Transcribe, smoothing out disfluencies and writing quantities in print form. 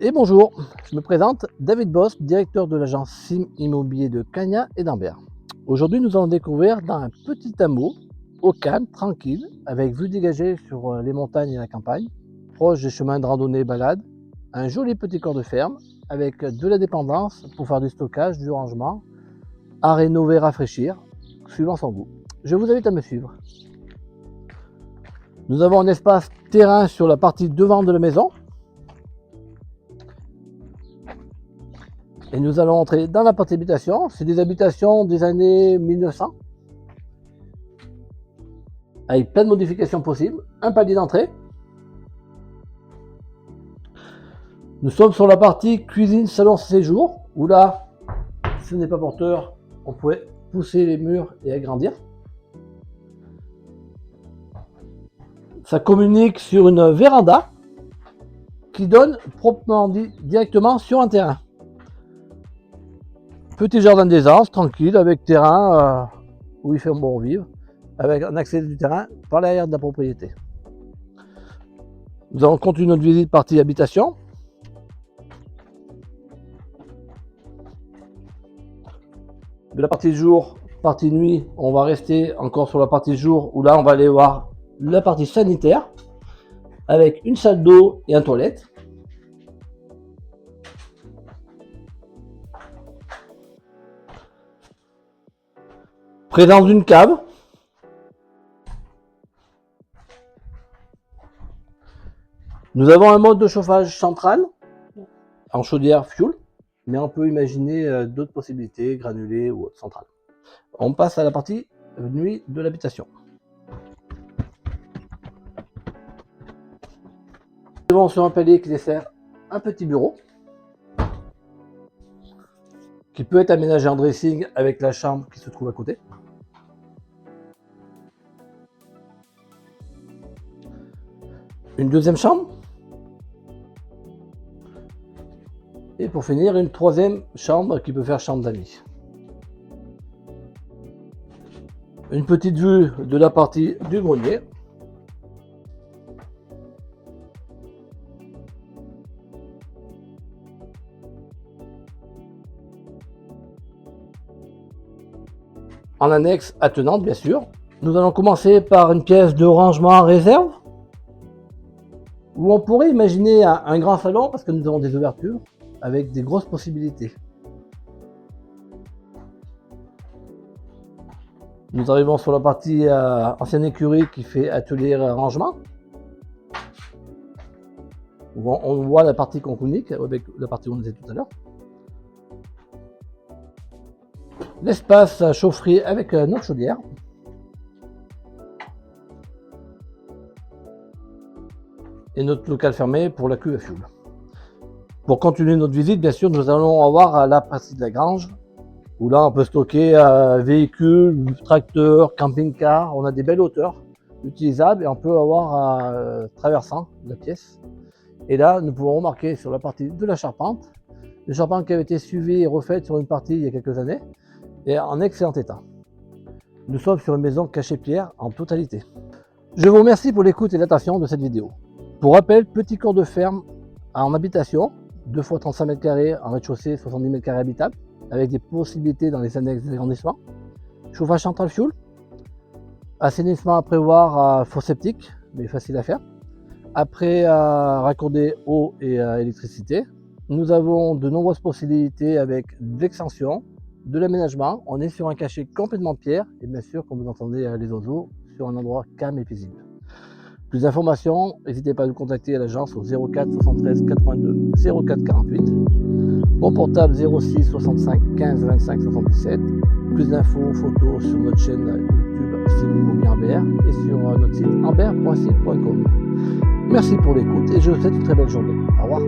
Et bonjour, je me présente, David Boss, directeur de l'agence SIM Immobilier de Cagnes et d'Ambert. Aujourd'hui, nous allons découvrir dans un petit hameau, au calme, tranquille, avec vue dégagée sur les montagnes et la campagne, proche des chemins de randonnée et balade, un joli petit corps de ferme avec de la dépendance pour faire du stockage, du rangement, à rénover, rafraîchir, suivant son goût. Je vous invite à me suivre. Nous avons un espace terrain sur la partie devant de la maison. Et nous allons entrer dans la partie habitation. C'est des habitations des années 1900. Avec plein de modifications possibles. Un palier d'entrée. Nous sommes sur la partie cuisine, salon, séjour. Où là, si ce n'est pas porteur, on pourrait pousser les murs et agrandir. Ça communique sur une véranda qui donne proprement dit directement sur un terrain. Petit jardin d'aisance, tranquille, avec terrain où il fait bon vivre, avec un accès du terrain par l'arrière de la propriété. Nous allons continuer notre visite partie habitation. De la partie jour, partie nuit, on va rester encore sur la partie jour où là on va aller voir la partie sanitaire avec une salle d'eau et un toilette. Présence d'une cave. Nous avons un mode de chauffage central en chaudière fuel, mais on peut imaginer d'autres possibilités, granulés ou centrales. On passe à la partie nuit de l'habitation. Nous avons sur un palier qui dessert un petit bureau qui peut être aménagé en dressing avec la chambre qui se trouve à côté. Une deuxième chambre. Et pour finir, une troisième chambre qui peut faire chambre d'amis. Une petite vue de la partie du grenier. En annexe attenante, bien sûr. Nous allons commencer par une pièce de rangement réserve, où on pourrait imaginer un grand salon, parce que nous avons des ouvertures, avec des grosses possibilités. Nous arrivons sur la partie ancienne écurie qui fait atelier rangement, où on voit la partie qu'on communique, avec la partie où on était tout à l'heure. L'espace chaufferie avec notre chaudière. Et notre local fermé pour la cuve à fioul. Pour continuer notre visite, bien sûr, nous allons avoir la partie de la grange, où là on peut stocker véhicules, tracteurs, camping-car. On a des belles hauteurs utilisables et on peut avoir traversant la pièce. Et là, nous pouvons remarquer sur la partie de la charpente, une charpente qui avait été suivie et refaite sur une partie il y a quelques années, et en excellent état. Nous sommes sur une maison cachée pierre en totalité. Je vous remercie pour l'écoute et l'attention de cette vidéo. Pour rappel, petit corps de ferme en habitation, 2 x 35 m² en rez-de-chaussée, 70 m² habitables, avec des possibilités dans les annexes d'agrandissement. Chauffage central fuel, assainissement à prévoir, fosse septique, mais facile à faire. Après raccorder eau et électricité. Nous avons de nombreuses possibilités avec de l'extension, de l'aménagement. On est sur un cachet complètement pierre et bien sûr, comme vous entendez les oiseaux, sur un endroit calme et paisible. Plus d'informations, n'hésitez pas à nous contacter à l'agence au 04 73 82 04 48. Mon portable 06 65 15 25 77. Plus d'infos, photos sur notre chaîne YouTube SIM Immobilier Ambert et sur notre site ambert.site.com. Merci pour l'écoute et je vous souhaite une très belle journée. Au revoir.